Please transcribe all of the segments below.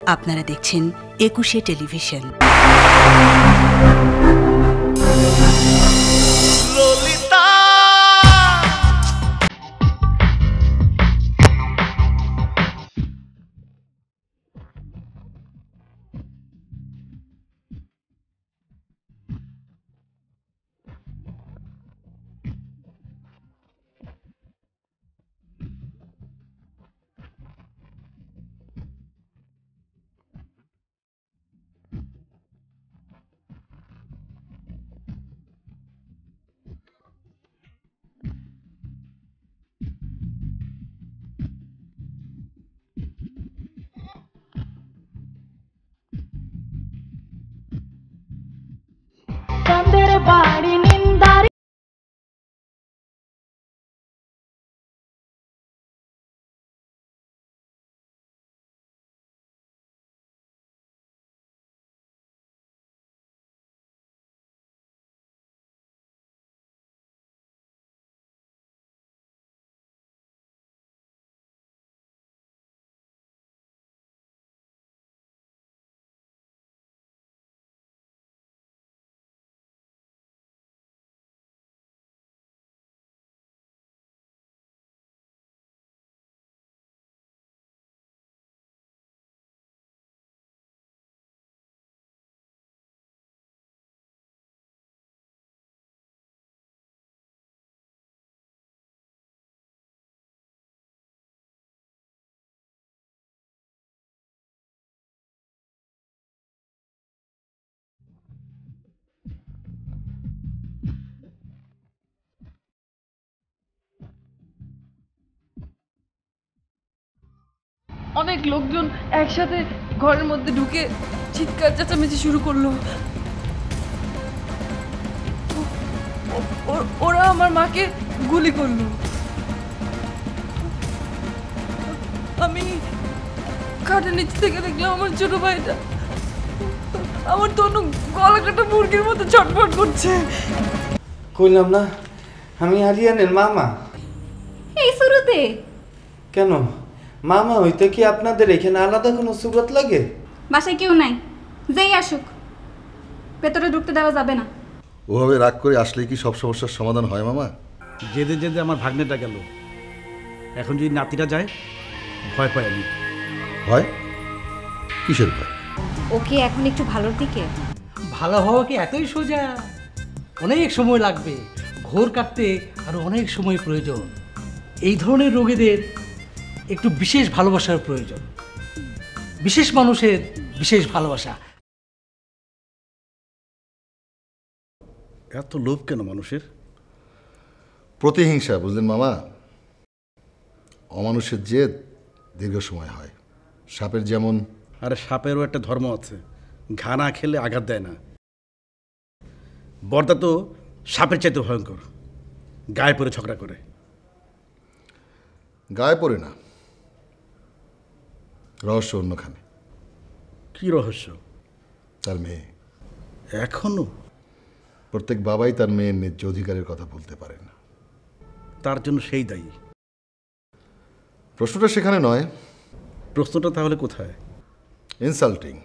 আপনারা দেখছেন একুশে টেলিভিশন। অনেক লোকজন একসাথে ঘরের মধ্যে ঢুকে চিৎকার চেঁচামেচি শুরু করলো। ওরা আমার মাকে গুলি করলো। আমি খাটের নিচ থেকে দেখলাম আমার ছোট ভাইটা, আমার তনু গলা কাটা মুরগির মতো ছটফট করছে। কইলাম না আমি আরিয়ানের মামা। এই শুরুতে কেন মামা হইতে কি আপনাদের এখানে আলাদা কোনো সুরত লাগে? বাসায় কেউ নাই, যেই আসুক ভেতরে ঢুকতে দেওয়া যাবে না। ওভাবে রাগ করে আসলে কি সব সমস্যার সমাধান হয় মামা? যেতে যেতে আমার ভাগ্নেটা গেল, এখন যদি নাতিটা যায় ভয় পাই আমি। ভয়? কিসের ভয়? ওকে এখন একটু ভালোর দিকে। ভালো হওয়া কি এতই সোজা? অনেক সময় লাগবে, ঘোর কাটতে আরো অনেক সময় প্রয়োজন। এই ধরনের রোগীদের একটু বিশেষ ভালোবাসার প্রয়োজন, বিশেষ মানুষের বিশেষ ভালোবাসা। এত লোভ কেন মানুষের? প্রতিহিংসা, বুঝলেন মামা? অমানুষের জেদ দীর্ঘ সময় হয়। সাপের যেমন। আরে সাপেরও একটা ধর্ম আছে, ঘা না খেলে আঘাত দেয় না। বর্দা তো সাপের চাইতে ভয়ঙ্কর, গায়ে পড়ে ঝগড়া করে। গায়ে পড়ে না, রহস্য অন্যখানে। কি রহস্য? তার মেয়ে। এখনো? প্রত্যেক বাবাই তার মেয়ের ন্যায্য অধিকারের কথা বলতে পারে না। তার জন্য সেই দায়ী। প্রশ্নটা সেখানে নয়। প্রশ্নটা তাহলে কোথায়? ইনসাল্টিং।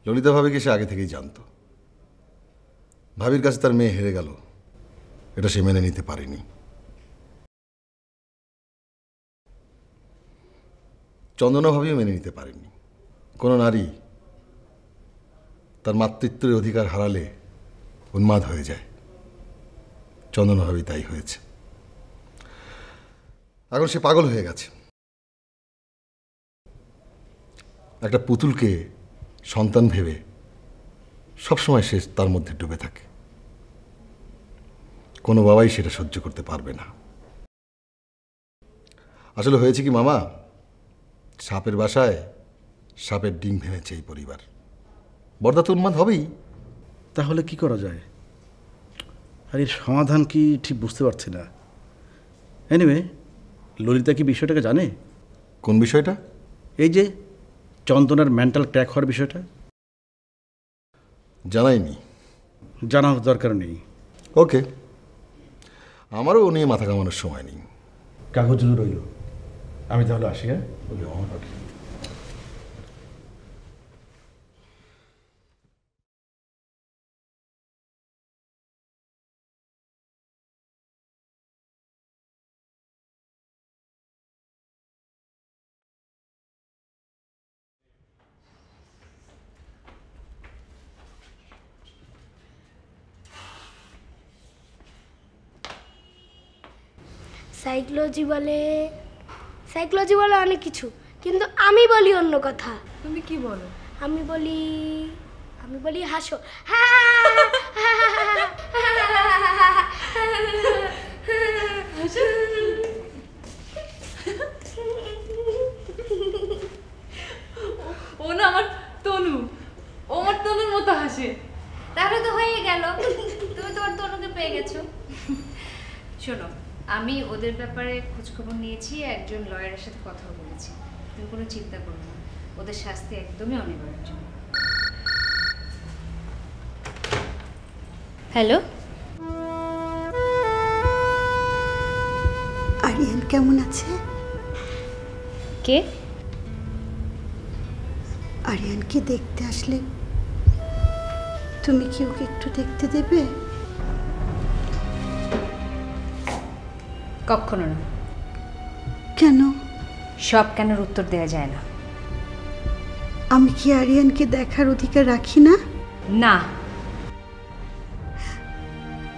ললিতা ভাবিকে সে আগে থেকেই জানত। ভাবির কাছে তার মেয়ে হেরে গেল, এটা সে মেনে নিতে পারেনি। চন্দনা ভাবিও মেনে নিতে পারেনি। কোনো নারী তার মাতৃত্বের অধিকার হারালে উন্মাদ হয়ে যায়। চন্দনা ভাবি তাই হয়েছে। এখন সে পাগল হয়ে গেছে। একটা পুতুলকে সন্তান ভেবে সবসময় সে তার মধ্যে ডুবে থাকে। কোনো বাবাই সেটা সহ্য করতে পারবে না। আসলে হয়েছে কি মামা, সাপের বাসায় সাপের ডিম ভেঙেছে এই পরিবার। বর্দা তো উন্মাদ হবেই। তাহলে কি করা যায়? আর এর সমাধান কি ঠিক বুঝতে পারছি না। এনিওয়ে, ললিতা কি বিষয়টাকে জানে? কোন বিষয়টা? এই যে চন্দনার মেন্টাল ক্র্যাক হওয়ার বিষয়টা। জানাইনি। জানার দরকার নেই। ওকে, আমারও ও নিয়ে মাথা কামানোর সময় নেই। কাগজগুলো রইল। আমি তাহলে আসি। হ্যাঁ, সাইকোলজি বলে অনেক কিছু, কিন্তু আমি বলি অন্য কথা। তুমি কি বলো? আমি বলি হাসো। ও না আমার তনু, ও আমার তনুর মতো হাসে। তাহলে তো হয়ে গেল, তুমি তোমার তনুকে পেয়ে গেছো। শোনো, আমি ওদের ব্যাপারে খোঁজখবর নিয়েছি, একজন লয়ারের সাথে কথা বলেছি। তুমি কোনো চিন্তা করো না, ওদের শাস্তি একদমই অনিবার্য। হ্যালো, আরিয়ান কেমন আছে? কে? আরিয়ানকে দেখতে আসলে তুমি কি ওকে একটু দেখতে দেবে? কখনো না। কেন? সব কেনর উত্তর দেওয়া যায় না। আমি কি আরিয়ানকে দেখার অধিকার রাখি না? না,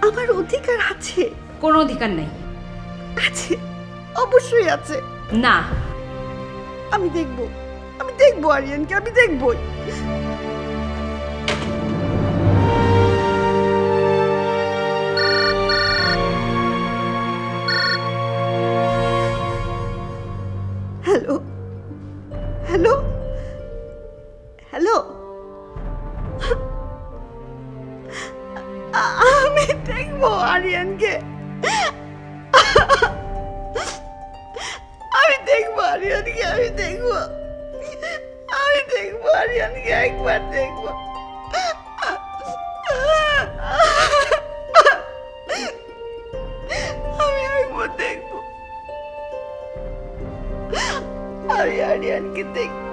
আমার অধিকার আছে। কোনো অধিকার নেই। আছে, অবশ্যই আছে। না, আমি দেখবো আরিয়ানকে, আমি দেখবই। হ্যালো হ্যালো হ্যালো, আমি দেখবো আরিয়ানকে, আমি দেখবো আরিয়ানকে, আমি দেখবো আরিয়ানকে, একবার দেখবো। আমি একবার দেখবো, আমি আরিয়ানকে দেখবো,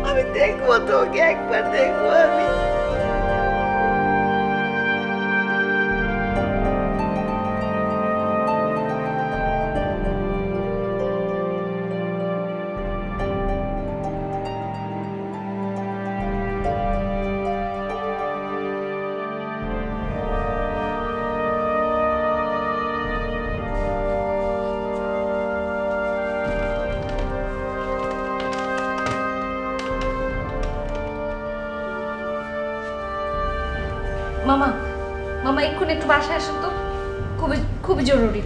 আমি দেখবো তোকে, একবার দেখবো আমি। মামা মামা এক্ষুনি একটু বাসায় আসুন তো, খুবই খুবই জরুরি।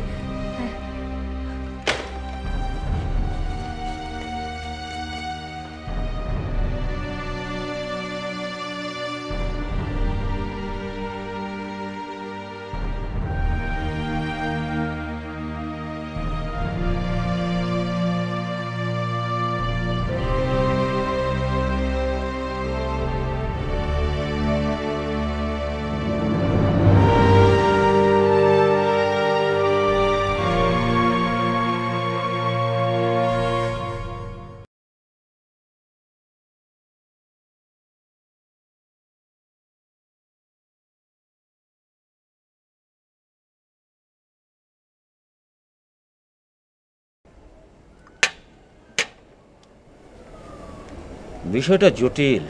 বিষয়টা জটিল।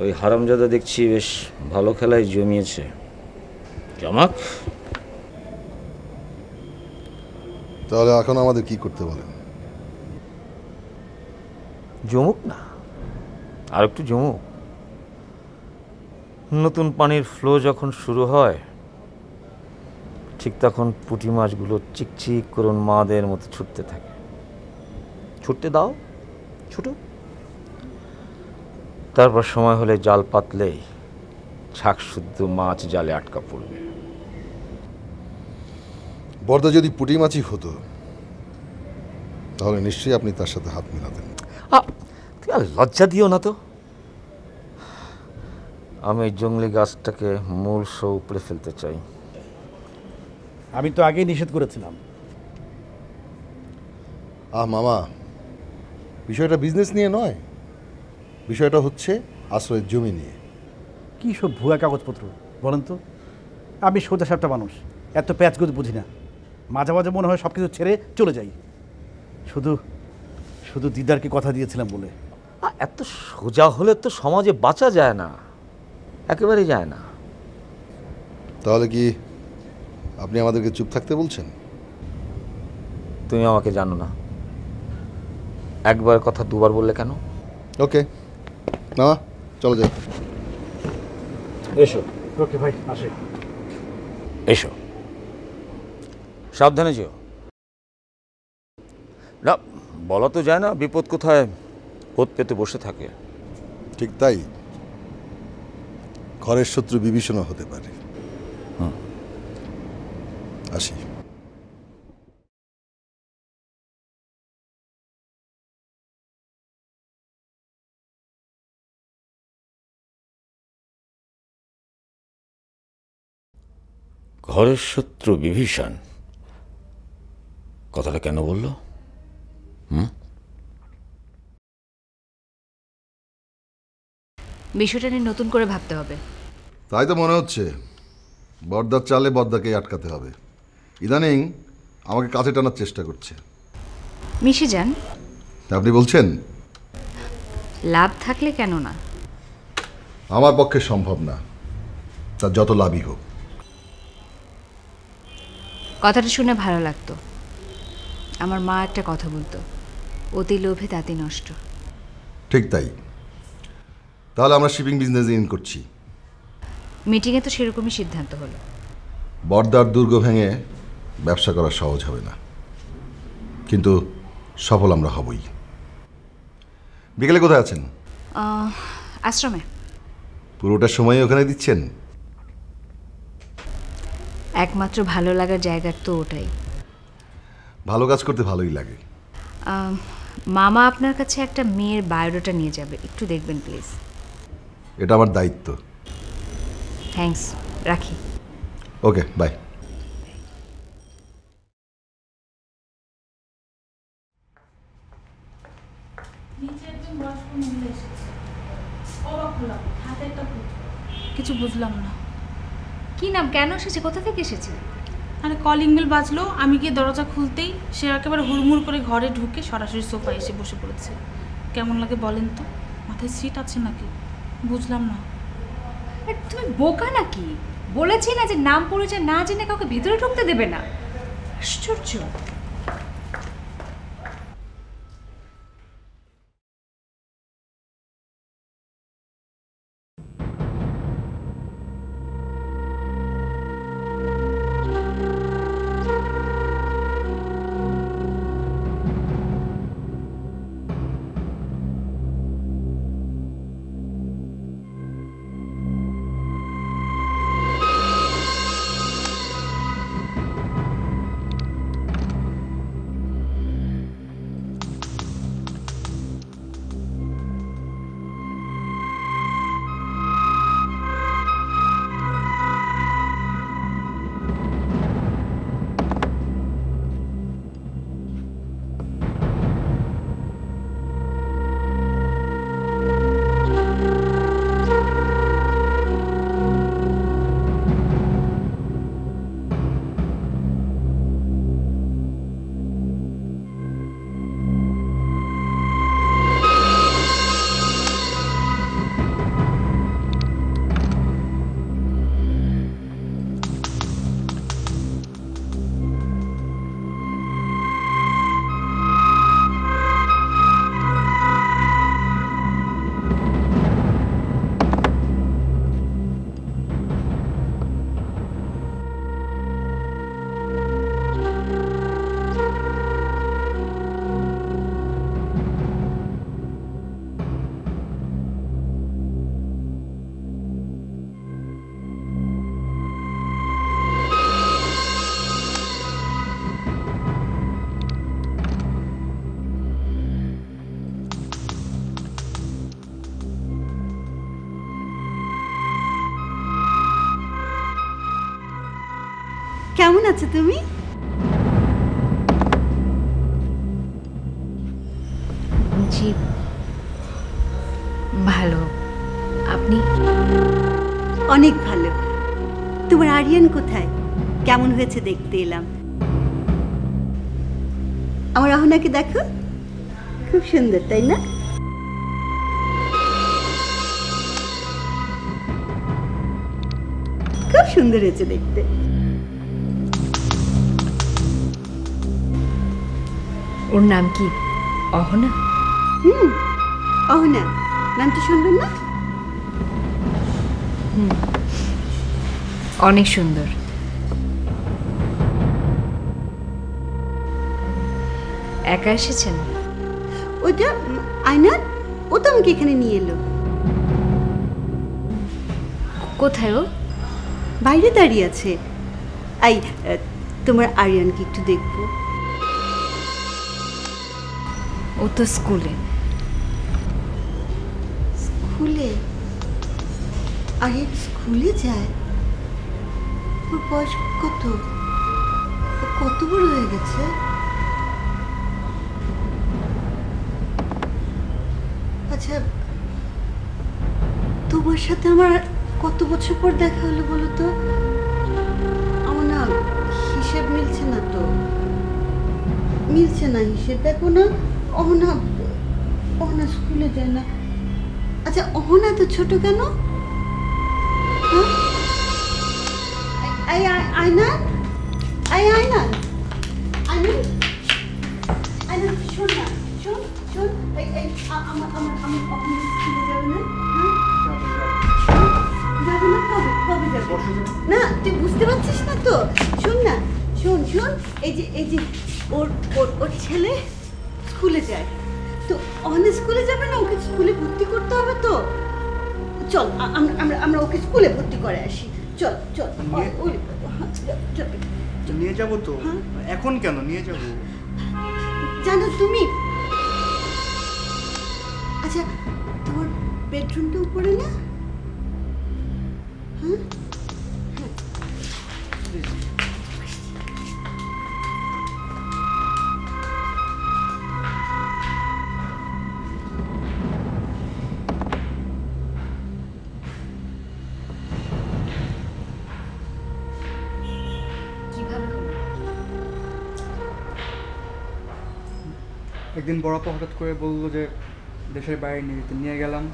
ওই হারামজাদা দেখছি বেশ ভালো খেলায় জমিয়েছে। জামাক, তাহলে এখন আমাদের কি করতে বলেন? জমুক না, আর একটু জমুক। নতুন পানির ফ্লো যখন শুরু হয় ঠিক তখন পুঁটি মাছগুলো চিকচিক করুন মাদের মতো ছুটতে থাকে। ছুটতে দাও, ছুটো। তারপর সময় হলে জাল পাতলেই ছাক শুদ্ধ মাছ জালে আটকা পড়বে। বর্দা যদি পুঁটি মাছই হতো তাহলে নিশ্চয়ই আপনি তার সাথে হাত মেলাতেন। তুই আর লজ্জা দিও না তো। আমি এই জঙ্গলি গাছটাকে মূল সহ উপড়ে ফেলতে চাই। আমি তো আগেই নিষেধ করেছিলাম। মামা, বিষয়টা বিজনেস নিয়ে নয়, বিষয়টা হচ্ছে আশ্রয়ের জমি নিয়ে। কী সব ভুয়া কাগজপত্র বলেন তো? আমি সোজা সাপটা মানুষ, এত প্যাচগোজ বুঝি না। মাঝে মাঝে মনে হয় সব কিছু ছেড়ে চলে যাই, শুধু শুধু দিদারকে কথা দিয়েছিলাম বলে। এত সোজা হলে তো সমাজে বাঁচা যায় না, একেবারেই যায় না। তাহলে কি আপনি আমাদেরকে চুপ থাকতে বলছেন? তুমি আমাকে জানো না, একবার কথা দুবার বললে কেন? ওকে মামা, চলো যাই। এসো। ওকে ভাই, আসে। এসো, সাবধানে যেও। না, বলা তো যায় না বিপদ কোথায় ওত পেতে বসে থাকে। ঠিক তাই, ঘরের শত্রু বিভীষণও হতে পারে। আসি। ঘরের শত্রু বিভীষণ, কথাটা কেন বললো? বিষয়টা নিয়ে নতুন করে ভাবতে হবে। তাই তো মনে হচ্ছে, বর্দার চালে বর্দাকে আটকাতে হবে। ইদানিং আমাকে কাছে টানার চেষ্টা করছে। মিশে যান। আপনি বলছেন? লাভ থাকলে কেন না? আমার পক্ষে সম্ভব না, তার যত লাভই হোক। কথাটা শুনে ভালো লাগতো। আমার মা একটা কথা বলতো, অতি লোভে তাতি নষ্ট। ঠিক তাই। তাহলে আমরা শিপিং বিজনেস ইন করছি। মিটিংয়ে তো সেরকমই সিদ্ধান্ত হলো। বর্দার দুর্গ ভেঙে ব্যবসা করা সহজ হবে না, কিন্তু সফল আমরা হবই। বিকেলে কোথায় আছেন? আশ্রমে। পুরোটা সময় ওখানে দিচ্ছেন? একমাত্র ভালো লাগার জায়গা তো ওটাই। ভালো কাজ করতে ভালোই লাগে। মামা আপনার কাছে একটা মেয়ের বায়োডাটা নিয়ে যাবে, একটু দেখবেন প্লিজ। এটা আমার দায়িত্ব। থ্যাঙ্কস, রাখি। ওকে, বাই। কিছু বুঝলাম না। কি নাম, কেন এসেছে, কোথা থেকে এসেছে? আরে কলিং বেল বাজলো, আমি গিয়ে দরজা খুলতেই সে একেবারে হুড়মুড় করে ঘরে ঢুকে সরাসরি সোফায় এসে বসে পড়েছে। কেমন লাগে বলেন তো? মাথায় সিট আছে নাকি? বুঝলাম না। তুমি বোকা নাকি? বলেছি না যে নাম পরিচয় না জেনে কাউকে ভেতরে ঢুকতে দেবে না। আশ্চর্য। কেমন আছো তুমি? আছি ভালো। আপনি? অনেক ভালো। তোমার আরিয়ান কোথায়? কেমন হয়েছে দেখতে এলাম। আমার অহনাকে দেখো, খুব সুন্দর, তাই না? খুব সুন্দর হয়েছে দেখতে। ওর নাম কি? অহনা? অহনা নামটা শুনবেন না? অনেক সুন্দর। একা এসেছেন? ওটা আয়নান, ও তো আমাকে এখানে নিয়ে এলো। কোথায় ও? বাইরে দাঁড়িয়ে আছে। আই, তোমার আরিয়ানকে একটু দেখবো। ও তো স্কুলে। স্কুলে? আরিয়ান স্কুলে যায়? ওর বয়স কত? ও কত বড় হয়ে গেছে? আচ্ছা, তোমার সাথে আমার কত বছর পর দেখা হলো বলো তো? আমার না হিসেব মিলছে না তো, মিলছে না হিসেব। দেখো না, অহনা অহনা স্কুলে যায় না। আচ্ছা, অহনা তো ছোট কেন? আয়না, আয়না, আয়না, আয়না, শোন না, শোন শোন, আমার আমার আমার অহনা স্কুলে যাবে না? যাবে না? কবে কবে যাবে? না, তুই বুঝতে পারছিস না তো। শোন না, শোন শোন, এই যে ওর ওর ওর ছেলে স্কুলে যায় তো, অহনা স্কুলে যাবে না? ওকে স্কুলে ভর্তি করতে হবে তো। চল, আমরা আমরা ওকে স্কুলে ভর্তি করে আসি। চল চল, নিয়ে যাবো তো। এখন কেন নিয়ে যাবো? জানো তুমি, আচ্ছা তোমার বেডরুমটা উপরে না? হ্যাঁ, একদিন বড়াপা হঠাৎ করে বললো যে দেশের বাইরে নিয়ে যেতে, নিয়ে গেলাম।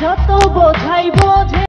যত বোঝাই বোঝে